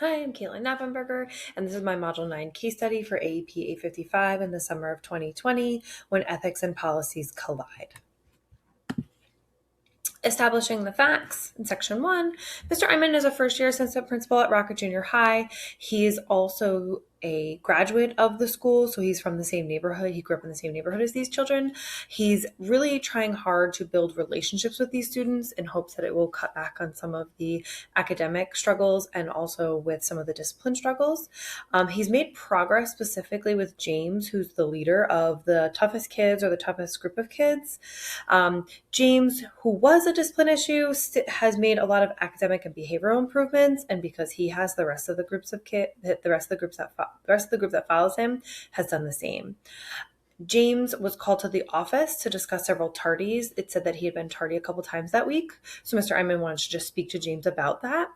Hi, I'm CKnappenberger, and this is my Module 9 case study for AEP 855 in the summer of 2020 when ethics and policies collide. Establishing the facts in section 1. Mr. Iman is a first-year assistant principal at Rocket Junior High. He's also a graduate of the school, so he's from the same neighborhood. He grew up in the same neighborhood as these children. He's really trying hard to build relationships with these students in hopes that it will cut back on some of the academic struggles and also with some of the discipline struggles. He's made progress specifically with James, who's the leader of the toughest kids or the toughest group of kids. James, who was a discipline issue, has made a lot of academic and behavioral improvements, and because he has the rest of the groups of the rest of the group that follows him has done the same. James was called to the office to discuss several tardies. It said that he had been tardy a couple times that week, so Mr. Iman wanted to just speak to James about that.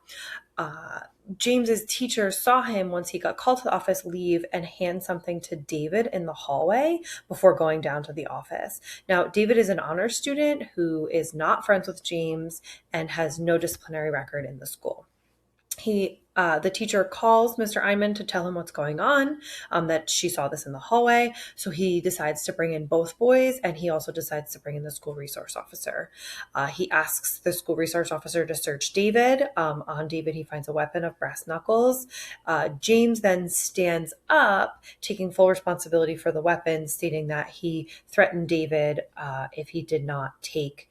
James's teacher saw him once he got called to the office leave and hand something to David in the hallway before going down to the office. Now, David is an honor student who is not friends with James and has no disciplinary record in the school. The teacher calls Mr. Iman to tell him what's going on, that she saw this in the hallway. So he decides to bring in both boys, and he also decides to bring in the school resource officer. He asks the school resource officer to search David. On David, he finds a weapon of brass knuckles. James then stands up, taking full responsibility for the weapon, stating that he threatened David if he did not take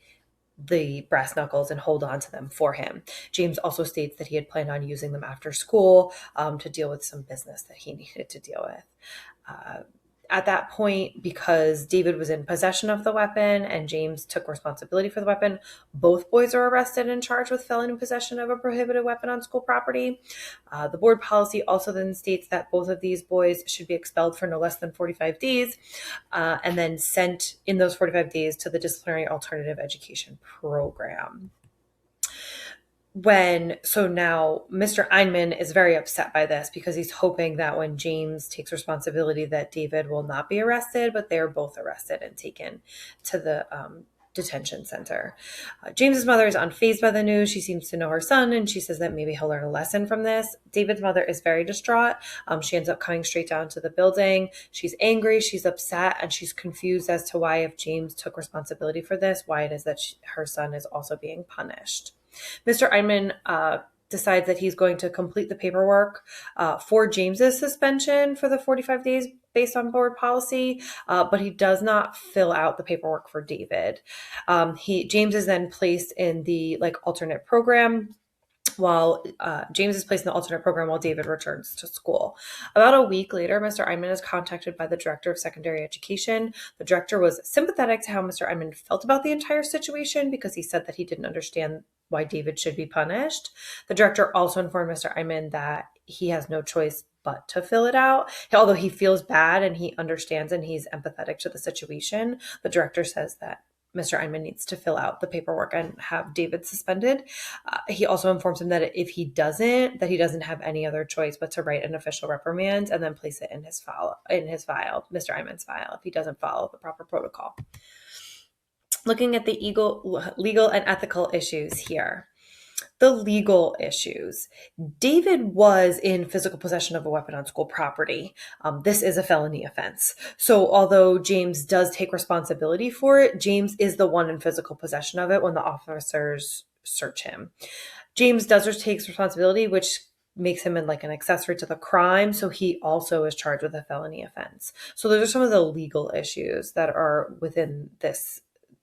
the brass knuckles and hold on to them for him. James also states that he had planned on using them after school to deal with some business that he needed to deal with. At that point, because David was in possession of the weapon and James took responsibility for the weapon, both boys are arrested and charged with felon in possession of a prohibited weapon on school property. The board policy also then states that both of these boys should be expelled for no less than 45 days and then sent in those 45 days to the disciplinary alternative education program. So now Mr. Einman is very upset by this because he's hoping that when James takes responsibility that David will not be arrested, but they are both arrested and taken to the detention center. James's mother is unfazed by the news. She seems to know her son, and she says that maybe he'll learn a lesson from this. David's mother is very distraught. She ends up coming straight down to the building. She's angry, she's upset, and she's confused as to why, if James took responsibility for this, why it is that her son is also being punished. Mr. Einman decides that he's going to complete the paperwork for James's suspension for the 45 days based on board policy, but he does not fill out the paperwork for David. James is then placed in the alternate program while James is placed in the alternate program while David returns to school. About a week later, Mr. Einman is contacted by the director of secondary education. The director was sympathetic to how Mr. Einman felt about the entire situation because he said that he didn't understand why David should be punished. The director also informed Mr. Einman that he has no choice but to fill it out. Although he feels bad and he understands and he's empathetic to the situation, the director says that Mr. Einman needs to fill out the paperwork and have David suspended. He also informs him that if he doesn't, that he doesn't have any other choice but to write an official reprimand and then place it in his file, Mr. Einman's file, if he doesn't follow the proper protocol. Looking at the legal and ethical issues here. The legal issues. David was in physical possession of a weapon on school property. This is a felony offense. So although James does take responsibility for it, James is the one in physical possession of it when the officers search him. James takes responsibility, which makes him an accessory to the crime. So he also is charged with a felony offense. So those are some of the legal issues that are within this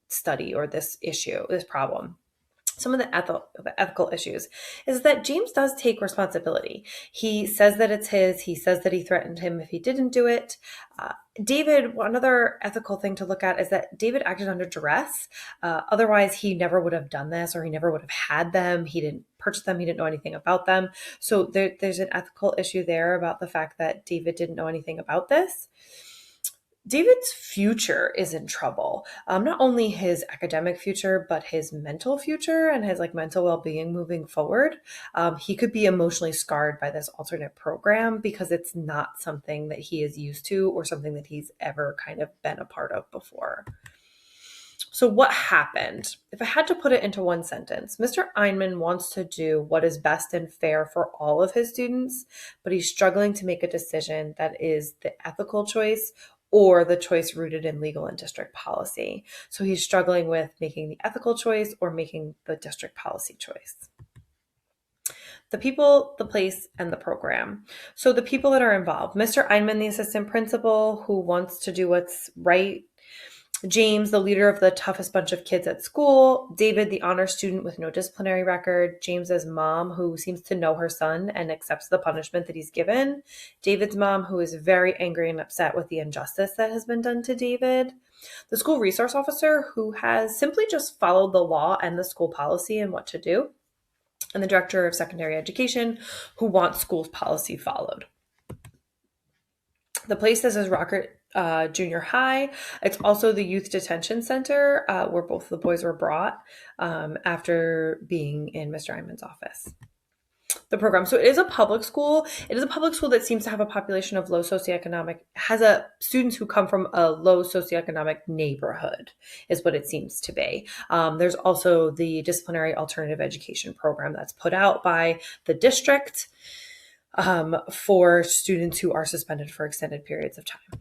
study or this issue, this problem. Some of the ethical issues is that James does take responsibility. He says that it's his. He says that he threatened him if he didn't do it. Another ethical thing to look at is that David acted under duress. Otherwise, he never would have done this, or he never would have had them. He didn't purchase them. He didn't know anything about them. So there's an ethical issue there about the fact that David didn't know anything about this. David's future is in trouble. Not only his academic future, but his mental future and his mental well-being moving forward. He could be emotionally scarred by this alternate program because it's not something that he is used to or something that he's ever kind of been a part of before. So what happened? If I had to put it into one sentence, Mr. Einman wants to do what is best and fair for all of his students, but he's struggling to make a decision that is the ethical choice or the choice rooted in legal and district policy. So he's struggling with making the ethical choice or making the district policy choice. The people, the place, and the program. So the people that are involved, Mr. Einman, the assistant principal who wants to do what's right, James, the leader of the toughest bunch of kids at school, David, the honor student with no disciplinary record, James's mom, who seems to know her son and accepts the punishment that he's given, David's mom, who is very angry and upset with the injustice that has been done to David, the school resource officer, who has simply just followed the law and the school policy and what to do, and the director of secondary education, who wants school policy followed. The place, this is Rocket Junior High. It's also the youth detention center where both the boys were brought after being in Mr. Einman's office. The program. So it is a public school. It is a public school that seems to have a population of low socioeconomic, has students who come from a low socioeconomic neighborhood is what it seems to be. There's also the disciplinary alternative education program that's put out by the district for students who are suspended for extended periods of time.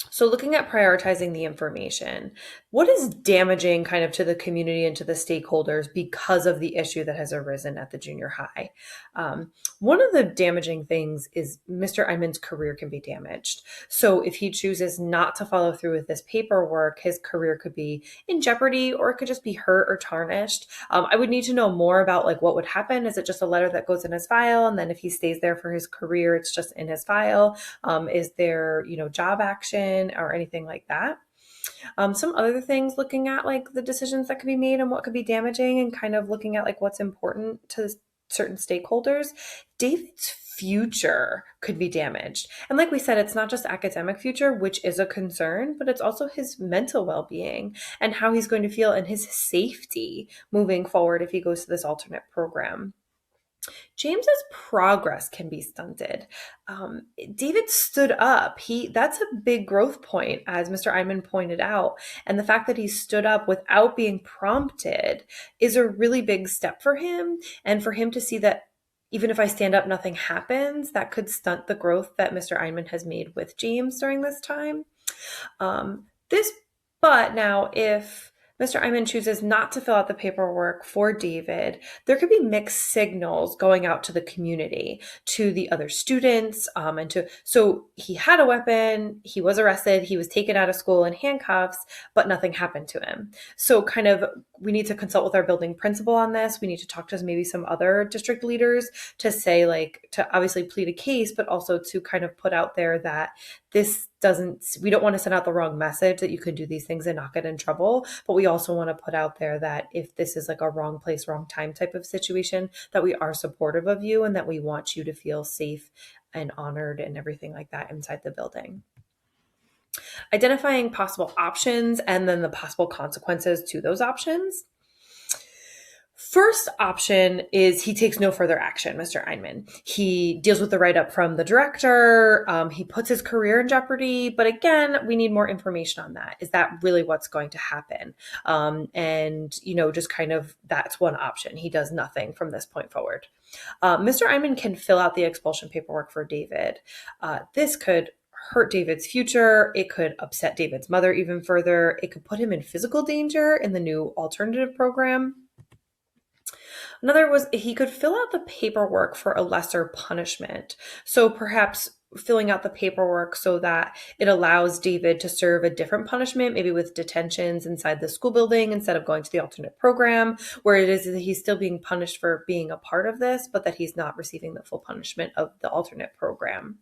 So looking at prioritizing the information, what is damaging kind of to the community and to the stakeholders because of the issue that has arisen at the junior high? One of the damaging things is Mr. Einman's career can be damaged. So if he chooses not to follow through with this paperwork, his career could be in jeopardy, or it could just be hurt or tarnished. I would need to know more about like what would happen. Is it just a letter that goes in his file? And then if he stays there for his career, it's just in his file. Is there, job action or anything like that? Some other things, looking at like the decisions that could be made and what could be damaging, and kind of looking at like what's important to certain stakeholders. David's future could be damaged. And like we said, it's not just academic future, which is a concern, but it's also his mental well-being and how he's going to feel and his safety moving forward if he goes to this alternate program. James's progress can be stunted. David stood up. That's a big growth point, as Mr. Einman pointed out. And the fact that he stood up without being prompted is a really big step for him. And for him to see that even if I stand up, nothing happens, that could stunt the growth that Mr. Einman has made with James during this time. But now if Mr. Einman chooses not to fill out the paperwork for David, there could be mixed signals going out to the community, to the other students, so he had a weapon, he was arrested, he was taken out of school in handcuffs, but nothing happened to him. So kind of, we need to consult with our building principal on this. We need to talk to maybe some other district leaders to say, like, to obviously plead a case, but also to kind of put out there that we don't want to send out the wrong message that you can do these things and not get in trouble. But we also want to put out there that if this is like a wrong place, wrong time type of situation, that we are supportive of you and that we want you to feel safe and honored and everything like that inside the building. Identifying possible options and then the possible consequences to those options. First option is he takes no further action, Mr. Einman. He deals with the write-up from the director. He puts his career in jeopardy. But again, we need more information on that. Is that really what's going to happen? Just kind of, that's one option. He does nothing from this point forward. Mr. Einman can fill out the expulsion paperwork for David. This could hurt David's future. It could upset David's mother even further. It could put him in physical danger in the new alternative program. Another was he could fill out the paperwork for a lesser punishment. So perhaps filling out the paperwork so that it allows David to serve a different punishment, maybe with detentions inside the school building instead of going to the alternate program, where it is that he's still being punished for being a part of this, but that he's not receiving the full punishment of the alternate program.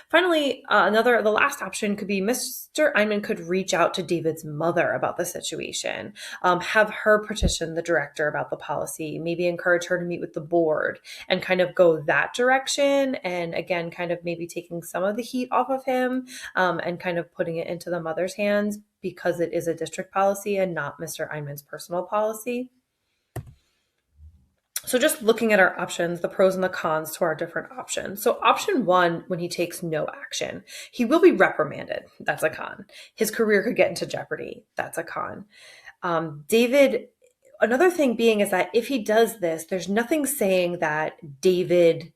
Finally, the last option could be Mr. Einman could reach out to David's mother about the situation, have her petition the director about the policy, maybe encourage her to meet with the board and kind of go that direction. And again, kind of maybe taking some of the heat off of him and kind of putting it into the mother's hands because it is a district policy and not Mr. Einman's personal policy. So just looking at our options, the pros and the cons to our different options. So option one, when he takes no action, he will be reprimanded. That's a con. His career could get into jeopardy. That's a con. David, another thing being is that if he does this, there's nothing saying that David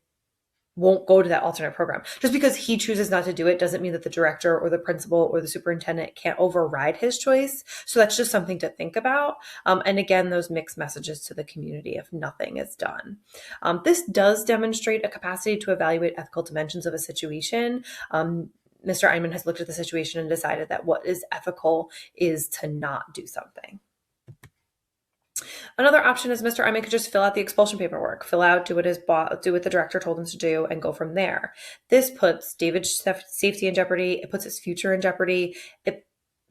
won't go to that alternate program. Just because he chooses not to do it doesn't mean that the director or the principal or the superintendent can't override his choice. So that's just something to think about. And again, those mixed messages to the community if nothing is done. This does demonstrate a capacity to evaluate ethical dimensions of a situation. Mr. Einman has looked at the situation and decided that what is ethical is to not do something. Another option is Mr. Einman could just fill out the expulsion paperwork, do what the director told him to do, and go from there. This puts David's safety in jeopardy. It puts his future in jeopardy.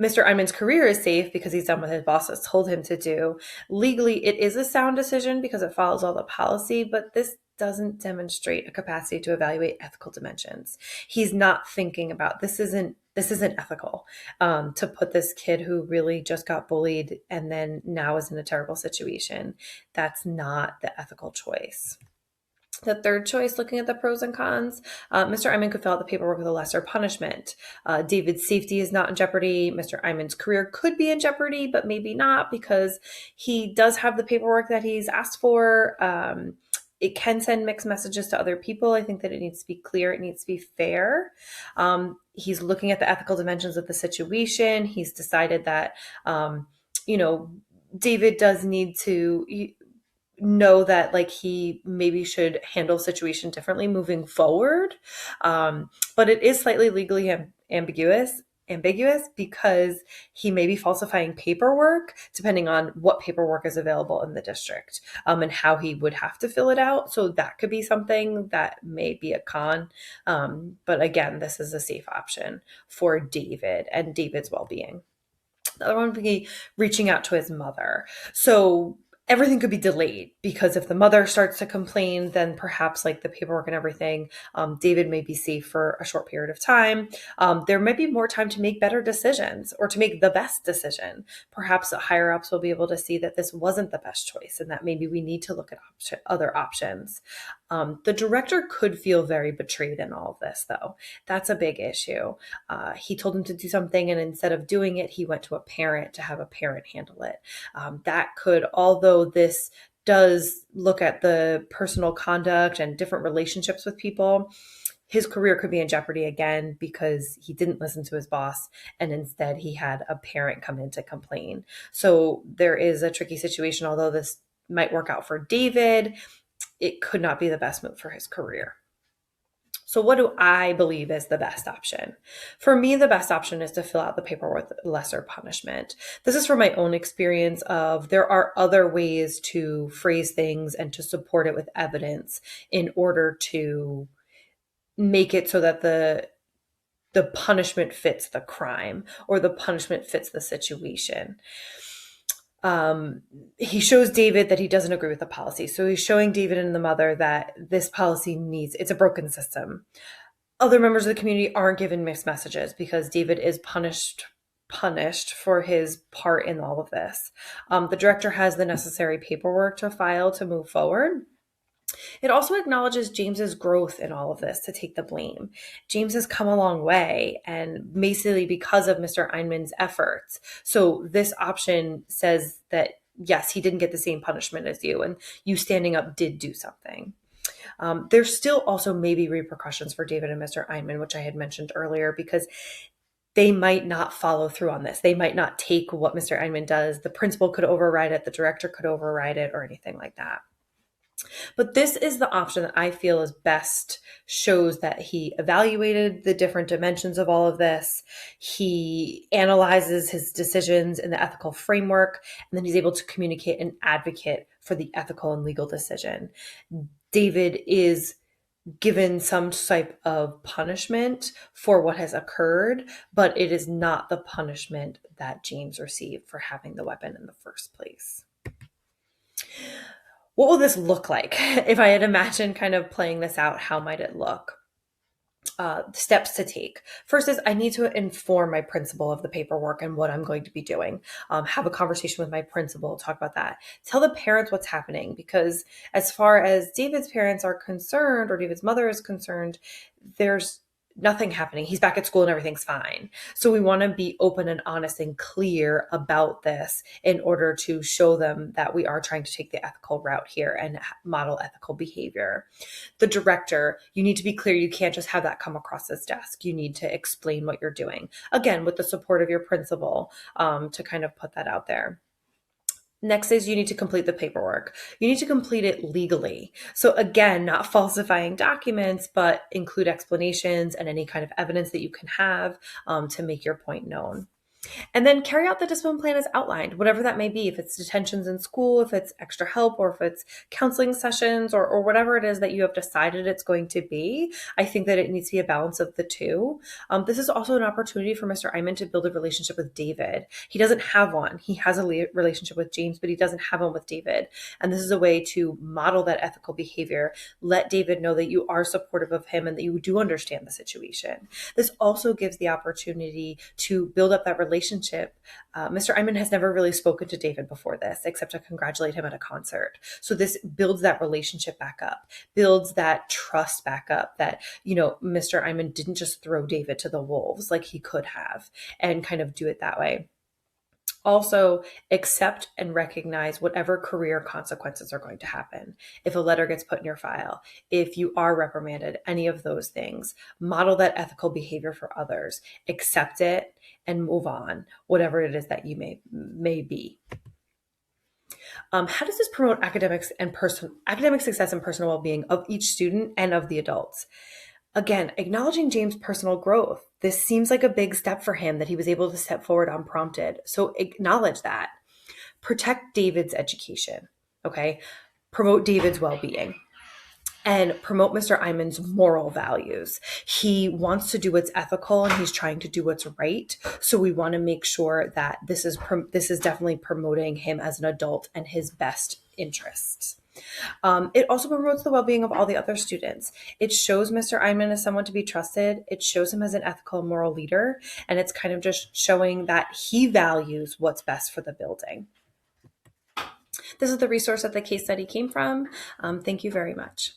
Mr. Einman's career is safe because he's done what his boss has told him to do. Legally, it is a sound decision because it follows all the policy, but this doesn't demonstrate a capacity to evaluate ethical dimensions. He's not thinking about this isn't ethical to put this kid who really just got bullied and then now is in a terrible situation. That's not the ethical choice. The third choice, looking at the pros and cons, Mr. Einman could fill out the paperwork with a lesser punishment. David's safety is not in jeopardy. Mr. Einman's career could be in jeopardy, but maybe not because he does have the paperwork that he's asked for. It can send mixed messages to other people. I think that it needs to be clear. It needs to be fair. He's looking at the ethical dimensions of the situation. He's decided that, David does need to know that he maybe should handle the situation differently moving forward. But it is slightly legally ambiguous because he may be falsifying paperwork depending on what paperwork is available in the district and how he would have to fill it out. So that could be something that may be a con. But again, this is a safe option for David and David's well-being. The other one would be reaching out to his mother. So everything could be delayed because if the mother starts to complain, then perhaps the paperwork and everything, David may be safe for a short period of time. There might be more time to make better decisions or to make the best decision. Perhaps the higher ups will be able to see that this wasn't the best choice and that maybe we need to look at other options. The director could feel very betrayed in all of this, though. That's a big issue. He told him to do something, and instead of doing it, he went to a parent to have a parent handle it. That could, although this does look at the personal conduct and different relationships with people, his career could be in jeopardy again because he didn't listen to his boss and instead he had a parent come in to complain. So there is a tricky situation. Although this might work out for David, it could not be the best move for his career. So what do I believe is the best option? For me, the best option is to fill out the paperwork with lesser punishment. This is from my own experience of there are other ways to phrase things and to support it with evidence in order to make it so that the punishment fits the crime or the punishment fits the situation. He shows David that he doesn't agree with the policy. So he's showing David and the mother that this policy it's a broken system. Other members of the community aren't given mixed messages because David is punished for his part in all of this. The director has the necessary paperwork to file to move forward. It also acknowledges James's growth in all of this to take the blame. James has come a long way, and basically because of Mr. Einman's efforts. So this option says that, yes, he didn't get the same punishment as you, and you standing up did do something. There's still also maybe repercussions for David and Mr. Einman, which I had mentioned earlier, because they might not follow through on this. They might not take what Mr. Einman does. The principal could override it. The director could override it or anything like that. But this is the option that I feel is best, shows that he evaluated the different dimensions of all of this. He analyzes his decisions in the ethical framework, and then he's able to communicate and advocate for the ethical and legal decision. David is given some type of punishment for what has occurred, but it is not the punishment that James received for having the weapon in the first place. What will this look like? If I had imagined kind of playing this out, how might it look? steps to take. First is I need to inform my principal of the paperwork and what I'm going to be doing. Have a conversation with my principal, talk about that. Tell the parents what's happening, because as far as David's parents are concerned, or David's mother is concerned, there's nothing happening. He's back at school and everything's fine. So we want to be open and honest and clear about this in order to show them that we are trying to take the ethical route here and model ethical behavior. The director, you need to be clear. You can't just have that come across his desk. You need to explain what you're doing. Again, with the support of your principal, to kind of put that out there. Next is you need to complete the paperwork. You need to complete it legally. So again, not falsifying documents, but include explanations and any kind of evidence that you can have to make your point known. And then carry out the discipline plan as outlined, whatever that may be. If it's detentions in school, if it's extra help, or if it's counseling sessions, or whatever it is that you have decided it's going to be, I think that it needs to be a balance of the two. This is also an opportunity for Mr. Eyman to build a relationship with David. He doesn't have one. He has a relationship with James, but he doesn't have one with David. And this is a way to model that ethical behavior. Let David know that you are supportive of him and that you do understand the situation. This also gives the opportunity to build up that relationship. Mr. Eyman has never really spoken to David before this, except to congratulate him at a concert. So this builds that relationship back up, builds that trust back up that, Mr. Eyman didn't just throw David to the wolves like he could have, and kind of do it that way. Also, accept and recognize whatever career consequences are going to happen. If a letter gets put in your file, if you are reprimanded, any of those things, model that ethical behavior for others, accept it and move on, whatever it is that you may be. How does this promote academic success and personal well-being of each student and of the adults? Again, acknowledging James' personal growth. This seems like a big step for him that he was able to step forward unprompted. So acknowledge that. Protect David's education, okay? Promote David's well-being. And promote Mr. Eyman's moral values. He wants to do what's ethical and he's trying to do what's right. So we want to make sure that this is definitely promoting him as an adult and his best interests. It also promotes the well-being of all the other students. It shows Mr. Eyman as someone to be trusted. It shows him as an ethical and moral leader. And it's kind of just showing that he values what's best for the building. This is the resource that the case study came from. Thank you very much.